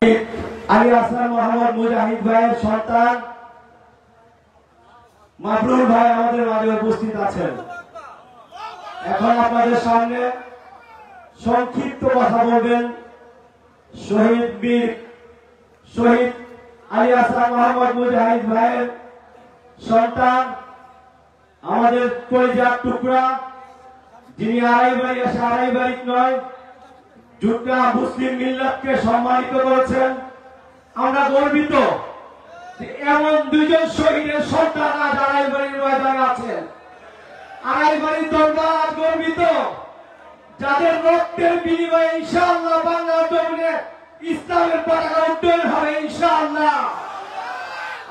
আলী হাসান মোহাম্মদ মুজাহিদ ভাইয়ের সন্তান মাবরুর ভাই আমাদের মাঝে উপস্থিত আছেন। এখন আপনাদের সামনে সংক্ষিপ্ত কথা বলবেন শহীদ আলী হাসান মোহাম্মদ মুজাহিদ ভাইয়ের সন্তান, আমাদের কলিজার টুকরা, যিনি আড়াই বাড়ি নয় জুটকা মুসলিম মিল্লাতকে সম্মানিত করেছেন। আমরা গর্বিত এমন দুইজন শহীদের সন্তান আজ আড়াই বাড়ির ময়দানে আছেন। আড়াই বাড়ির দরবার আজ গর্বিত, যাদের রক্তের বিনিময়ে ইনশাআল্লাহ বাংলার জমিনে ইসলামের পতাকা উড্ডয়ন হবে ইনশাআল্লাহ।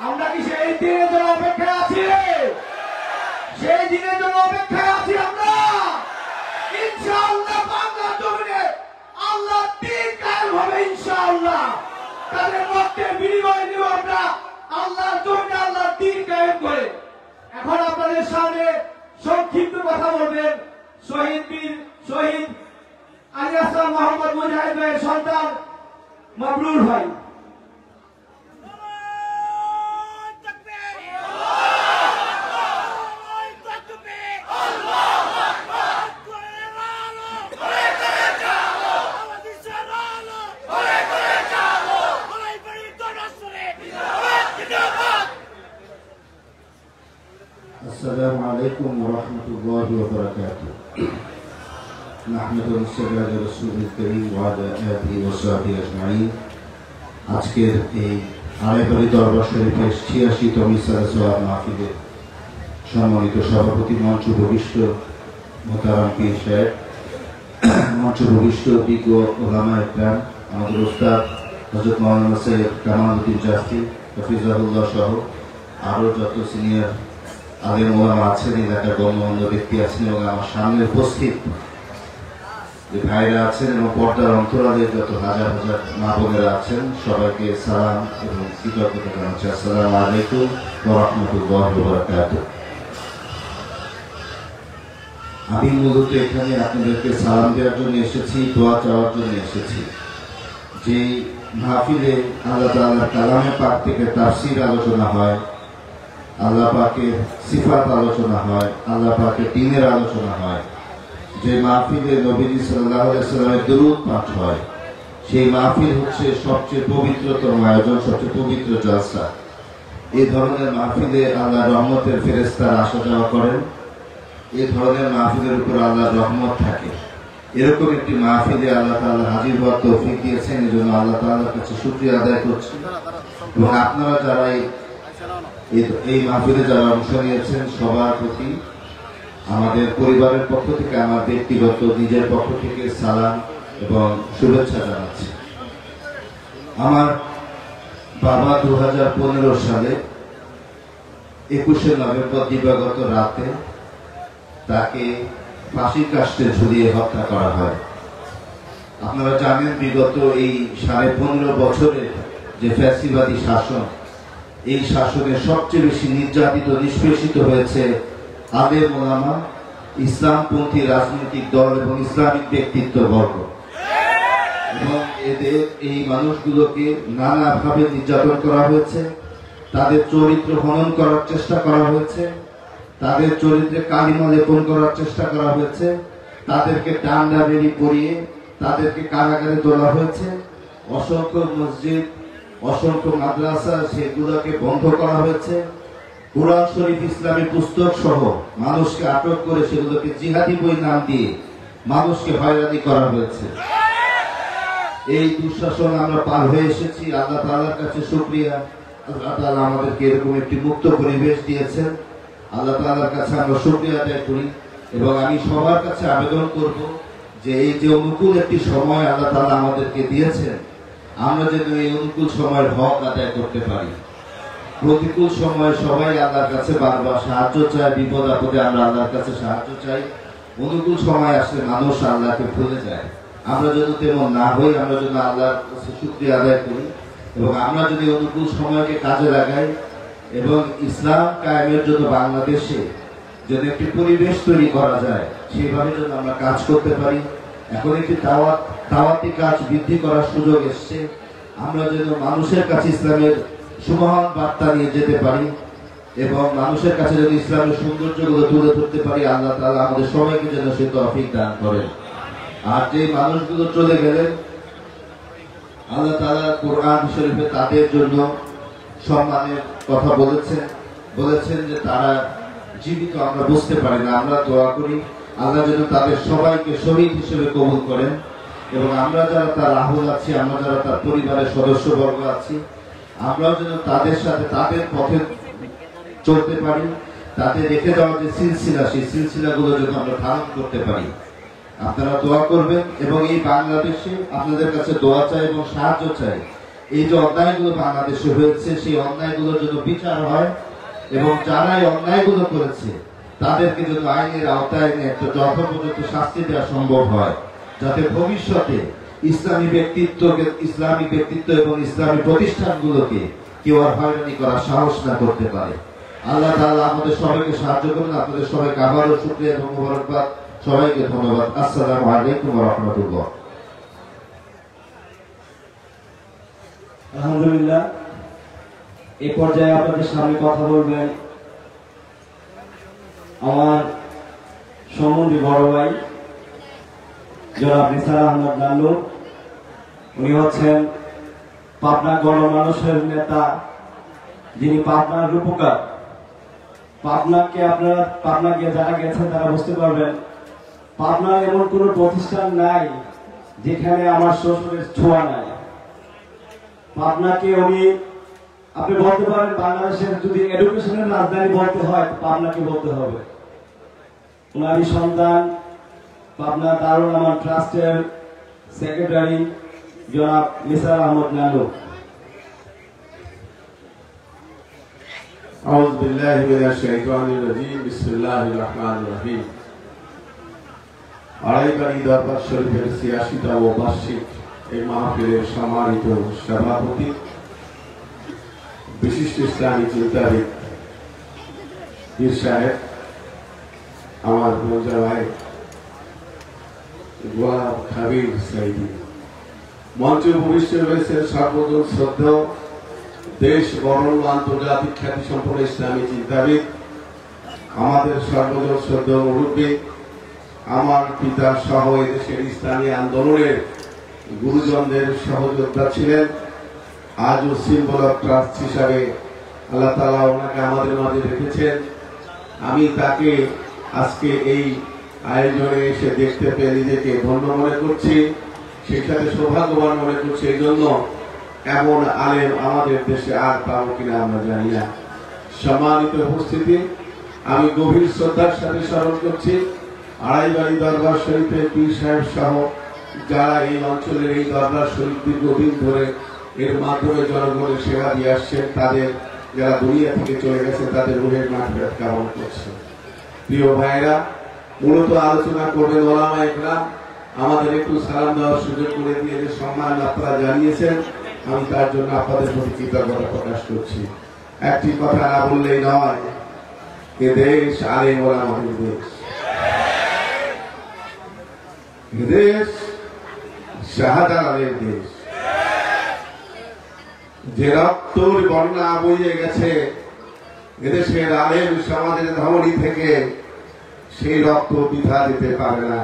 আমরা কি সেই দিনের জন্য অপেক্ষায় আছি? সেই দিনের জন্য অপেক্ষায় আছি আমরা। ইনশাআল্লাহ বাংলার জমিনে আল্লাহ দ্বীন কায়েম হবে ইনশাআল্লাহ। তাদের রক্তের বিনিময়ে নিব আমরা আল্লাহর জমিনে আল্লাহর দ্বীন কায়েম করে। এখন আপনাদের সামনে সংক্ষিপ্ত কথা বলবেন শহীদ আলী হাসান মোহাম্মদ মুজাহিদ ভাইয়ের সন্তান মাবরুর ভাই। السلام عليكم ورحمة الله وبركاته. نحمد ونصلي على رسول الكريم وعلى آله وصحبه أجمعين. আজকের এই আড়াইবাড়ি দরবার শরীফের ৮৬তম ইসলাহ মাহফিলের সম্মানিত সভাপতি, মঞ্চ ভূমিষ্ঠ মোহতারাম পীর সাহেব, মঞ্চ ভূমিষ্ঠ বিজ্ঞ ওলামা ইকরাম, আমাদের ওস্তাদ হযরত মাওলানা সৈয়দ কামালউদ্দিন জাফরি হাফিজাহুল্লাহ সহ আরও যত সিনিয়র আলেম ওলামা আছেন, এলাকার গণ্যমান্য ব্যক্তি আছেন এবং আমার সামনে উপস্থিত যে ভাইরা আছেন এবং পর্দার অন্তরালের যত হাজার হাজার মা বোনেরা আছেন, সবাইকে সালাম এবং কৃতজ্ঞতা জানাচ্ছি। আসসালামু আলাইকুম ওয়া রাহমাতুল্লাহি ওয়া বারাকাতুহু। আমি মূলত এখানে আপনাদেরকে সালাম দেওয়ার জন্য এসেছি, দোয়া চাওয়ার জন্য এসেছি। যে মাহফিলে আল্লাহ তাআলার কালামে পাক থেকে তাফসীর আলোচনা হয়, আল্লাহ পাকের সিফাত আলোচনা হয়, আল্লাহ পাকের দ্বীনের আলোচনা হয়, যে মাহফিলে নবীজি সাল্লাল্লাহু আলাইহি ওয়াসাল্লামের দরুদ পাঠ হয়, সেই মাহফিল হচ্ছে সবচেয়ে পবিত্রতম আয়োজন, সবচেয়ে পবিত্র জলসা। এই ধরনের মাহফিলে আল্লাহ রহমতের ফেরেশতারা আসা যাওয়া করেন, এই ধরনের মাহফিলের উপর আল্লাহর রহমত থাকে। এরকম একটি মাহফিলে আল্লাহ তাআলা হাজির হওয়ার তৌফিক দিয়েছেন, এই জন্য আল্লাহ তাআলার কাছে শুকরিয়া আদায় করছি। এবং আপনারা যারা এই মাহফিলে যারা অংশ নিয়েছেন, সবার প্রতি আমাদের পরিবারের পক্ষ থেকে, আমার ব্যক্তিগত নিজের পক্ষ থেকে সালাম এবং শুভেচ্ছা জানাচ্ছি। আমার বাবা 2015 সালে 21শে নভেম্বর দিবাগত রাতে তাকে ফাঁসির কাস্টে ঝুলিয়ে হত্যা করা হয়। আপনারা জানেন বিগত এই 15.5 বছরের যে ফ্যাসিবাদী শাসন, এই শাসনে সবচেয়ে বেশি নির্যাতিত নিষ্পেষিত হয়েছে আলেম ওলামা, ইসলামপন্থী রাজনৈতিক দল এবং ইসলামিক ব্যক্তিত্ব বর্গ। এবং এদের এই মানুষগুলোকে নানাভাবে নির্যাতন করা হয়েছে, তাদের চরিত্র হনন করার চেষ্টা করা হয়েছে, তাদের চরিত্রে কালিমা লেপন করার চেষ্টা করা হয়েছে, তাদেরকে ডান্ডা বেরি পরিয়ে তাদেরকে কারাগারে তোলা হয়েছে। অসংখ্য মসজিদ, অসংখ্য মাদ্রাসা সেগুলোকে বন্ধ করা হয়েছে। কুরআন শরীফ, ইসলামী পুস্তক সহ মানুষকে আটক করে সেগুলোকে জিহাদি বই নাম দিয়ে মানুষকে হয়রানি করা হয়েছে। এই দুঃশাসন আমরা পার হয়ে এসেছি। আল্লাহ তাআলার কাছে শুকরিয়া, আল্লাহ তাআলা আমাদেরকে এরকম একটি মুক্ত পরিবেশ দিয়েছেন। আল্লাহ তাআলার কাছে আমরা শুকরিয়া আদায় করি এবং আমি সবার কাছে আবেদন করব যে এই যে অনুকূল একটি সময় আল্লাহ তাআলা আমাদেরকে দিয়েছেন, আমরা যেন এই অনুকূল সময়ের হক আদায় করতে পারি। প্রতিকূল সময়ে সবাই আল্লাহর কাছে বারবার সাহায্য চায়, বিপদ আপদে আমরা আল্লাহর কাছে সাহায্য চাই। অনুকূল সময় আসলে মানুষ আল্লাহকে ভুলে যায়। আমরা যেন তেমন না হই, আমরা যেন আল্লাহর কাছে শুকরিয়া আদায় করি এবং আমরা যদি অনুকূল সময়কে কাজে লাগাই এবং ইসলাম কায়েমের জন্য বাংলাদেশে যেন একটি পরিবেশ তৈরি করা যায়, সেভাবে যেন আমরা কাজ করতে পারি। এখন একটি দাওয়াতি কাজ বৃদ্ধি করার সুযোগ এসছে। আমরা যেন মানুষের কাছে ইসলামের সুমহান বার্তা নিয়ে যেতে পারি এবং মানুষের কাছে যদি ইসলামের সৌন্দর্যগুলো তুলে ধরতে পারি, আল্লাহ তাআলা আমাদের সবাইকে যেন সে তৌফিক দান করেন। আর যে মানুষগুলো চলে গেলেন, আল্লাহ তাআলা কোরআন শরীফে তাদের জন্য সম্মানের কথা বলেছেন যে তারা জীবিত আমরা বুঝতে পারি না। আমরা দোয়া করি আল্লাহ যেন তাদের সবাইকে শহীদ হিসেবে কবুল করেন এবং আমরা যারা তার আহল আছি, আমরা যারা তার পরিবারের সদস্যবর্গ আছি, আমরাও যেন তাদের সাথে তাদের পথে চলতে পারি, তাদের রেখে দেওয়া যে সিলসিলা, সেই সিলসিলাগুলো যেন আমরা ধারণ করতে পারি। আপনারা দোয়া করবেন এবং এই বাংলাদেশে আপনাদের কাছে দোয়া চাই এবং সাহায্য চাই। এই যে অন্যায়গুলো বাংলাদেশে হয়েছে, সেই অন্যায়গুলোর জন্য বিচার হয় এবং যারা এই অন্যায়গুলো করেছে তাদেরকে যেন আইনের আওতায় এনে একটা যথোপযুক্ত শাস্তি দেওয়া সম্ভব হয়, যাতে ভবিষ্যতে ইসলামী ব্যক্তিত্ব এবং ইসলামী প্রতিষ্ঠানগুলোকে কেউ আর হয়রানি করার সাহস না করতে পারে। আল্লাহ তাআলা আমাদের সবাইকে সাহায্য করুন। আপনাদের সবাইকে আবারও শুকরিয়া এবং মোবারকবাদ। সবাইকে ধন্যবাদ। আসসালামু আলাইকুম ওয়া রাহমাতুল্লাহ। আলহামদুলিল্লাহ, এই পর্যায়ে আপনাদের সামনে কথা বলবেন আমার সম্বন্ধী বড় ভাই জনাব নিসার আহমদ নান্নু। উনি হচ্ছেন পাবনা গণমানুষের নেতা, যিনি পাবনার রূপকার। পাবনা গিয়ে যারা গেছেন তারা বুঝতে পারবেন, পাবনার এমন কোন প্রতিষ্ঠান নাই যেখানে আমার শ্বশুরের ছোঁয়া নাই। পাবনাকে আপনি বলতে পারেন বাংলাদেশের যদি এডুকেশনের রাজধানী বলতে হয়, পাবনাকে বলতে হবে। ওনারই সন্তান পাবনা দারুল আমান ট্রাস্টের সেক্রেটারি জনাব নিসার আহমদ নান্নু। আউযু বিল্লাহি মিনাশ শাইতানির রাজীম। বিসমিল্লাহির রহমানির রহিম। আড়াইবাড়ি দরবার শরীফের ৮৬তম বার্ষিক এই মাহফিলের সম্মানিত সভাপতি, বিশিষ্ট ইসলামী চিন্তাবিদ পীর সাহেব, আমার বোঝা ভাই গোলাম খাবির সাইদি, মঞ্চে উপবিষ্ট রয়েছেন সর্বজন শ্রদ্ধেয় দেশ বরণ্য আন্তর্জাতিক খ্যাতি সম্পন্ন ইসলামী চিন্তাবিদ, আমাদের সর্বজন শ্রদ্ধেয় মুরব্বী, আমার পিতা সহ এদেশের ইসলামী আন্দোলনের গুরুজনদের সহযোদ্ধা ছিলেন। আজও সিম্বল অফ ট্রাস্ট হিসাবে আল্লাহ তাআলা ওনাকে আমাদের মাঝে রেখেছেন। আমি তাকে আজকে এই আয়োজনে এসে দেখতে পেয়ে নিজেকে ধন্য মনে করছি, সেই সাথে সৌভাগ্যবান মনে করছি। এই জন্য এমন আলেম আমাদের দেশে আর পাবো কিনা আমরা জানি না। সম্মানিত উপস্থিতি, আমি গভীর শ্রদ্ধার সাথে স্মরণ করছি আড়াইবাড়ি দরবার শরীফের পীর সাহেব সহ যারা এই অঞ্চলের এই দরবার শরীফ দীর্ঘদিন ধরে এর মাধ্যমে জনগণের সেবা দিয়ে আসছেন, তাদের যারা দুনিয়া থেকে চলে গেছে তাদের রুহের মাগফিরাত কামনা করছে। প্রিয় ভাইরা, মূলত আলোচনা করবেন ওলামা ইকরাম। আমাদের একটু সালাম দেওয়ার সুযোগ করে দিয়ে যে সম্মান আপনারা জানিয়েছেন, আমি তার জন্য আপনাদের প্রতি কৃতজ্ঞতা প্রকাশ করছি। একটি কথা না বললেই নয়, এ দেশ আলেম ওলামাদের দেশ, এ দেশ শাহজালালের দেশ। যে রক্তর বন্যা বইয়ে গেছে এদেশের আলেম সমাজের ধমনী থেকে, সেই রক্ত বৃথা যেতে পারে না।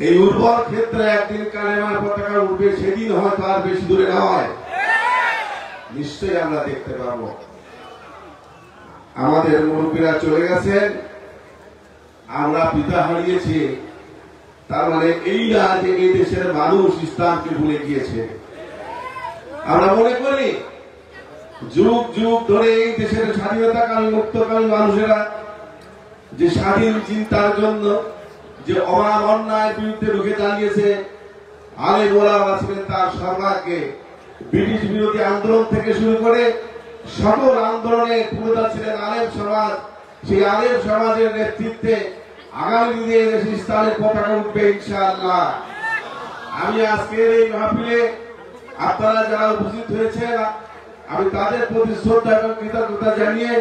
এই উর্বর ক্ষেত্রে একদিন কালেমার পতাকা উঠবে, সেদিন হয়তো আর বেশি দূরে নয়, নিশ্চয়ই আমরা দেখতে পাবো। আমাদের মুরব্বীরা চলে গেছেন, আমরা পিতা হারিয়েছি, তার মানে এই না যে এই দেশের মানুষ ইসলামকে ভুলে গিয়েছে। আমরা মনে করি যুগ যুগ ধরে এই দেশের স্বাধীনতাকামী মুক্তকামী মানুষেরা যে স্বাধীন চিন্তার জন্য যে অভাব অন্যায়ের বিরুদ্ধে রুখে দাঁড়িয়েছে, আলেম ওলামা ছিলেন তার সর্বাগ্রে। ব্রিটিশ বিরোধী আন্দোলন থেকে শুরু করে সকল আন্দোলনে পুরোধা ছিলেন আলেম সমাজ। সেই আলেম সমাজের নেতৃত্বে আগামী দিনে দেশে ইসলামের পতাকা উঠবে ইনশাআল্লাহ। আমি আজকের এই মাহফিলে আপনারা যারা উপস্থিত হয়েছেন, আমি তাদের প্রতি শ্রদ্ধা এবং কৃতজ্ঞতা জানিয়ে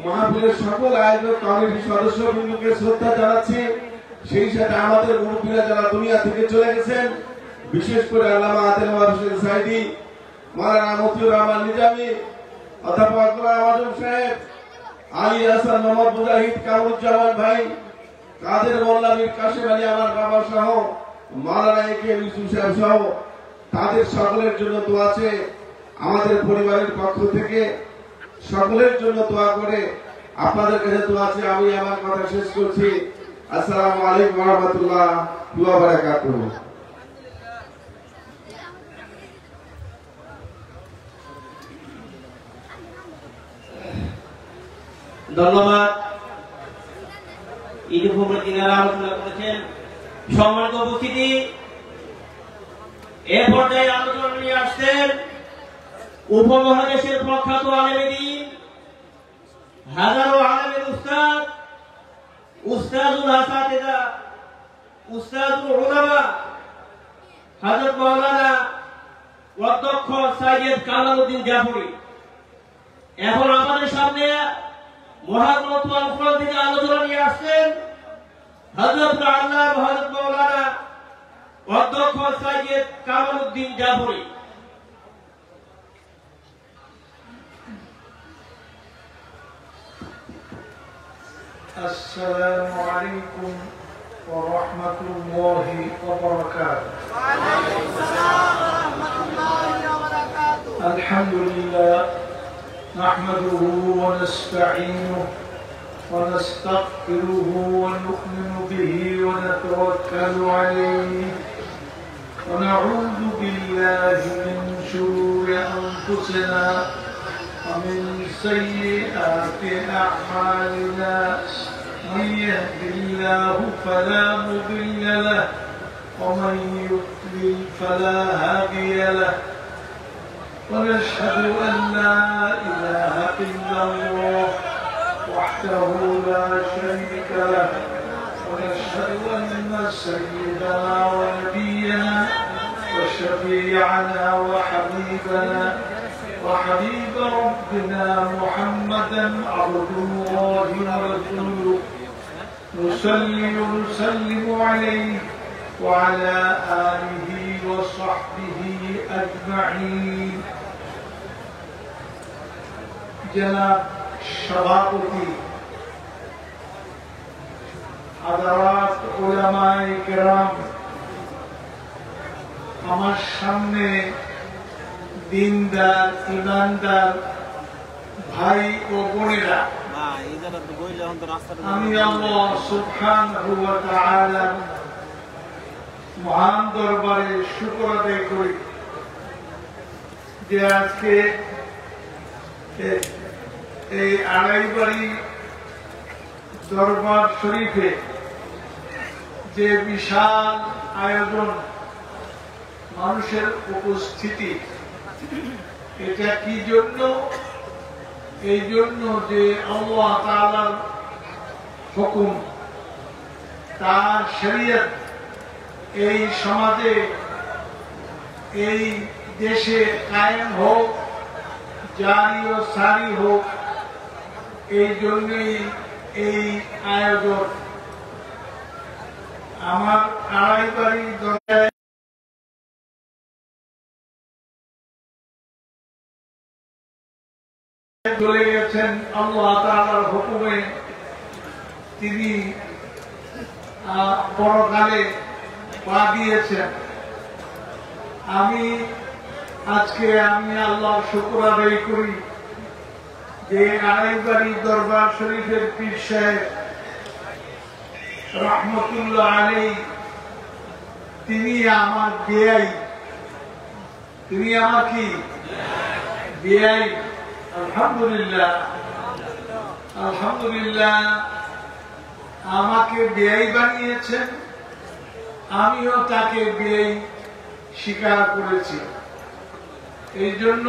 মাহফিলের সকল আয়োজক কমিটির সদস্যবৃন্দকে শ্রদ্ধা জানাচ্ছি। সেই সাথে আমাদের মুরব্বীরা যারা দুনিয়া থেকে চলে গেছেন, বিশেষ করে আল্লামা আতেল হোসেন সাইদি, মাওলানা মতিউর রহমান নিজামী, অধ্যাপক গোলাম আজম সাহেব, আলী হাসান, মোহাম্মদ মুজাহিদ, কামরুজ্জামান ভাই, কাদের মোল্লা, মীর কাসেম আলী আমার বাবা সহ মাওলানা একে ইউসুফ সাহেব সহ তাদের সকলের জন্য দোয়া আছে। আমাদের পরিবারের পক্ষ থেকে সকলের জন্য দোয়া করে আপনাদের কাছে দোয়া আছে। আমি আমার কথা শেষ করছি। আসসালামু আলাইকুম ওয়া রাহমাতুল্লাহি ওয়া বারাকাতুহু। ধন্যবাদ। ঈদ উপলক্ষে যিনারা আলোচনা করেছেন, সম্মানিত উপস্থিতি, এ পর্যায়ে আলোচনা নিয়ে আসছেন উপমহাদেশের প্রখ্যাত আলেম দ্বীন, হাজারো আলেমের উস্তাদ, উস্তাদুল হাসাতিজা, উস্তাদুল উলামা, হযরত মাওলানা অধ্যক্ষ সৈয়দ কামালউদ্দিন জাফরি। এখন আমাদের সামনে মহাগ্রন্থ আল কোরআন থেকে আলোচনা নিয়ে আসছেন হযরত আল্লাহ হযরত মাওলানা অধ্যক্ষ সৈয়দ কামালউদ্দিন জাফরি। السلام عليكم ورحمة الله وبركاته. وعليكم السلام ورحمة الله وبركاته. الحمد لله نحمده ونستعينه ونستغفره ونؤمن به ونتوكل عليه ونعوذ بالله من شرور أنفسنا ومن سيئات أعمالنا. من يهد الله فلا مضل له ومن يضلل فلا هادي له. ونشهد أن لا إله إلا الله وحده لا شريك له. ونشهد أن سيدنا ونبينا وشفيعنا وحبيبنا وحبيب ربنا محمدا عبد الله ورسوله نصلي ونسلم عليه وعلى آله وصحبه أجمعين. جناب সভাপতি, হাজারাত উলামায়ে কেরাম, আমার সামনে দিনদার ইমানদার ভাই ও বোনেরা, আমি আল্লাহ সুবহানাহু ওয়া তাআলা মহান দরবারে শুকর আদায় করি যে আজকে এই আড়াইবাড়ি দরবার শরীফে যে বিশাল আয়োজন, মানুষের উপস্থিতি, এটা কি জন্য? এই জন্য যে আল্লাহ তাআলার হুকুম, তার শরীয়ত এই সমাজে, এই দেশে কায়েম হোক, জারি ও সারি হোক। এই জন্যই এই আয়োজন। আমার আড়াইবাড়ি দরবারে চলে গেছেন আল্লাহ তাআলার হুকুমে। তিনি পরকালে পা দিয়েছেন। আমি আল্লাহর শুকর আদায় করি যে আড়াইবাড়ি দরবার শরীফের পীর সাহেব রহমতুল্লাহ আলাইহি, তিনি আমার বিআই, তিনি আমার কি বিআই। আলহামদুলিল্লাহ, আলহামদুলিল্লাহ, আমাকে বিআই বানিয়েছেন, আমিও তাকে বিআই স্বীকার করেছি। এই জন্য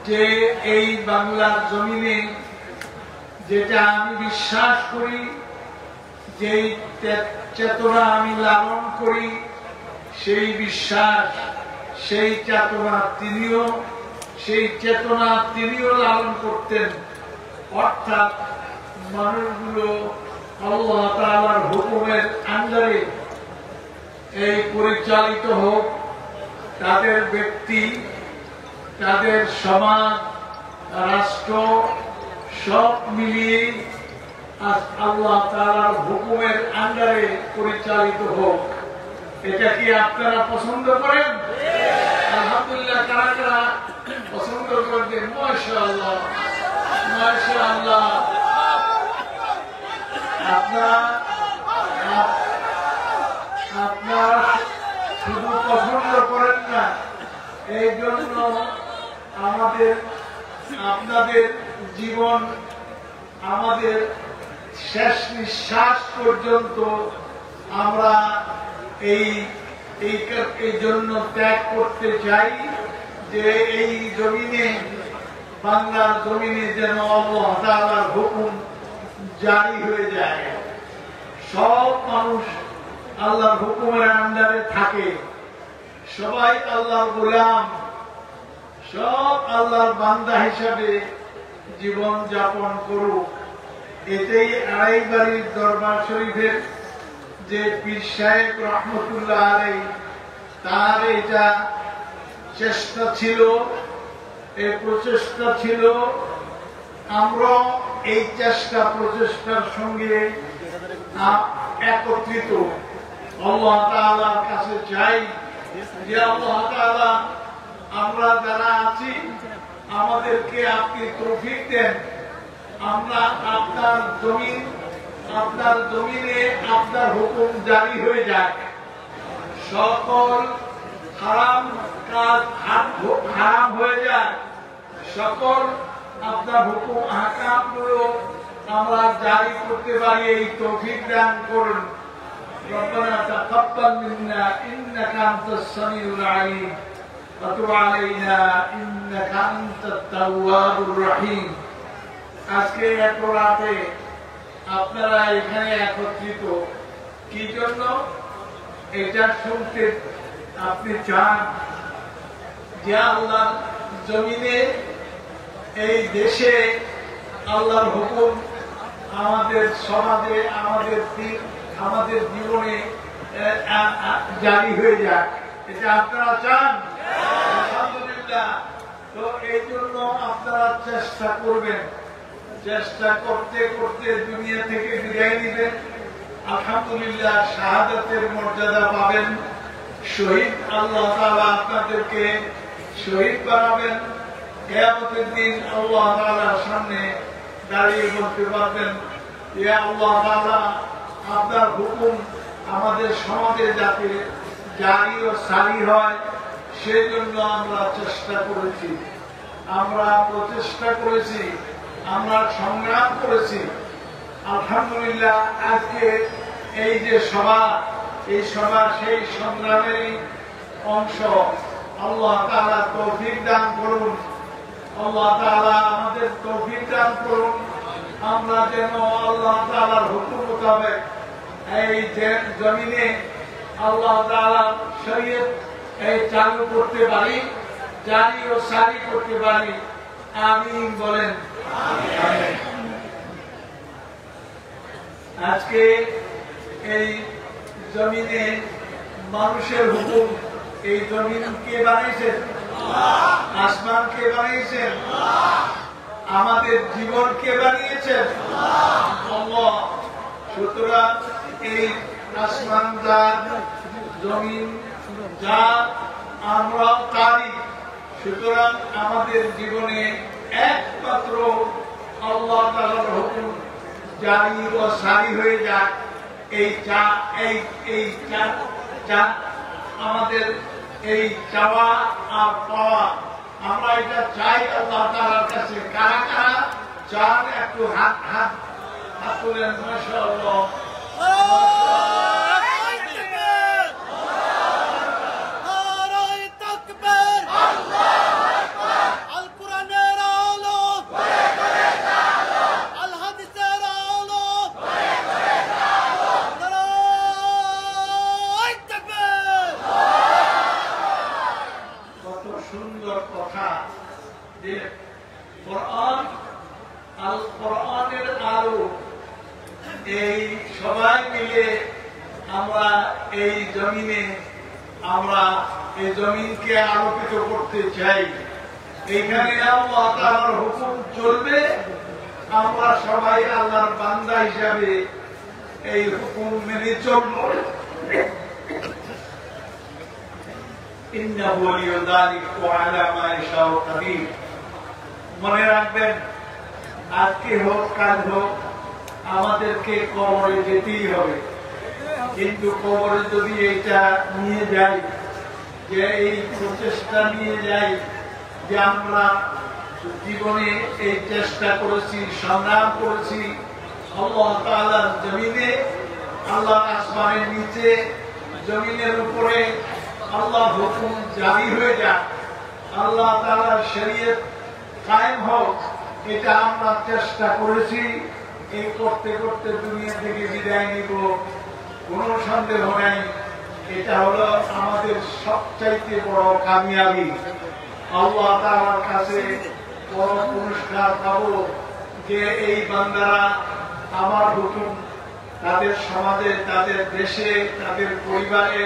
যে এই বাংলার জমিনে যেটা আমি বিশ্বাস করি, যেই চেতনা আমি লালন করি, সেই বিশ্বাস, সেই চেতনা তিনিও লালন করতেন। অর্থাৎ মানুষগুলো আল্লাহ তাআলার হুকুমের আন্ডারে এই পরিচালিত হোক, তাদের ব্যক্তি, তাদের সমাজ, রাষ্ট্র সব মিলিয়ে আল্লাহ তাআলার হুকুমের আন্ডারে পরিচালিত হোক। এটা কি আপনারা পছন্দ করেন? আলহামদুলিল্লাহ, কারা কারা পছন্দ করেন? মাশাআল্লাহ, মাশাআল্লাহ। আপনারা শুধু পছন্দ করেন না, এই জন্য আপনাদের জীবন, আমাদের শেষ নিঃশ্বাস পর্যন্ত আমরা এই জন্য ত্যাগ করতে চাই যে এই জমিনে, বাংলার জমিনে যেন আল্লাহ তাআলার হুকুম জারি হয়ে যায়, সব মানুষ আল্লাহর হুকুমের আন্ডারে থাকে, সবাই আল্লাহর গোলাম, সব আল্লাহর বান্দা হিসাবে জীবন যাপন করুক। এটাই আড়াইবাড়ির দরবার শরীফের যে পীর সাহেব রহমতুল্লাহ আলাইহি, তার এটা চেষ্টা ছিল, এই প্রচেষ্টা ছিল। আমরা এই চেষ্টা প্রচেষ্টার সঙ্গে একত্রিত আল্লাহ তাআলার কাছে চাই যে আল্লাহ তাআলা, আমরা যারা আছি আমাদেরকে আপনি তৌফিক দেন, আমরা আপনার জমিনে আপনার হুকুম জারি হয়ে যাক, সকল হারাম কাজ হারাম হয়ে যায়, সকল আপনার হুকুম আহকামগুলো আমরা জারি করতে পারি, এই তৌফিক দান করুন। ربنا تقبل منا إنك أنت السميع العليم وتب علينا إنك أنت التواب الرحيم। আজকে এত রাতে আপনারা এখানে একত্রিত কি জন্য? এটা শুনতে আপনি চান যে আল্লাহর জমিনে, এই দেশে আল্লাহর হুকুম আমাদের সমাজে, আমাদের জীবনে জারি হয়ে যাক, এটা আপনারা চান? আলহামদুলিল্লাহ। তো এই জন্য আপনারা চেষ্টা করবেন, চেষ্টা করতে করতে দুনিয়া থেকে বিদায় নিবেন, আলহামদুলিল্লাহ শাহাদাতের মর্যাদা পাবেন, শহীদ আল্লাহ তাআলা আপনাদেরকে শহীদ বানাবেন। কিয়ামতের দিন আল্লাহ তাআলার সামনে দাঁড়িয়ে বলতে পারবেন, ইয়া আল্লাহ তাআলা, আপনার হুকুম আমাদের সমাজে যাতে জারি ও সারি হয়, সেজন্য আমরা চেষ্টা করেছি, আমরা প্রচেষ্টা করেছি, আমরা সংগ্রাম করেছি। আলহামদুলিল্লাহ, আজকে এই যে সভা, এই সভা সেই সংগ্রামেরই অংশ। আল্লাহ তাআলা তৌফিক দান করুন, আল্লাহ তাআলা আমাদের তৌফিক দান করুন, আমরা যেন আল্লাহ তাআলার হুকুম মোতাবেক এই জমিনে আল্লাহ তাআলার শরীয়ত চালু করতে পারি, জারি ও সারি করতে পারি। আমিন বলেন। আজকে এই জমিনে মানুষের হুকুম, এই জমিন কে বানিয়েছেন? আসমান কে বানিয়েছেন? আমাদের জীবন কে বানিয়েছেন? আল্লাহ। সুতরাং এই আসমান যা, জমিন যা, আমরা তারই। সুতরাং আমাদের জীবনে একমাত্র আল্লাহ তাআলার হুকুম জারি ও সারি হয়ে যাক, এই আমাদের এই চাওয়া আর পাওয়া, আমরা এটা চাই আল্লাহ তাআলার কাছে। কারা কারা চান একটু হাত তুলেন। মাশাআল্লাহ। সুন্দর কথা যে কোরআনের আলো, এই সবাই মিলে আমরা এই জমিনে আমরা এই জমিনকে আলোকিত করতে চাই। এইখানে আল্লাহ তাআলার হুকুম চলবে, আমরা সবাই আল্লাহর বান্দা হিসাবে এই হুকুম মেনে চলব। ইন্নাহু ওয়ালিয়্যু যালিকা ওয়া আলা মা ইয়াশাউ কাদির। মনে রাখবেন, আজকে হোক কাল হোক আমাদেরকে কবরে যেতেই হবে, কিন্তু কবরে যদি এটা নিয়ে যাই, যে এই প্রচেষ্টা নিয়ে যাই যে আমরা জীবনে এই চেষ্টা করেছি, সংগ্রাম করেছি আল্লাহ তাআলার জমিনে, আল্লাহ আসমানের নিচে, জমিনের উপরে আল্লাহ হুকুম জারি হয়ে যাক, আল্লাহ তাআলার শরীয়ত কায়েম হোক, এটা আমরা চেষ্টা করেছি। এই করতে করতে দুনিয়া থেকে বিদায় নিব, কোনো সন্দেহ নাই। এটা হলো আমাদের সবচাইতে বড় কামিয়াবি। আল্লাহ তাআলার কাছে বড় পুরস্কার পাবো যে এই বান্দারা আমার হুকুম তাদের সমাজে, তাদের দেশে, তাদের পরিবারে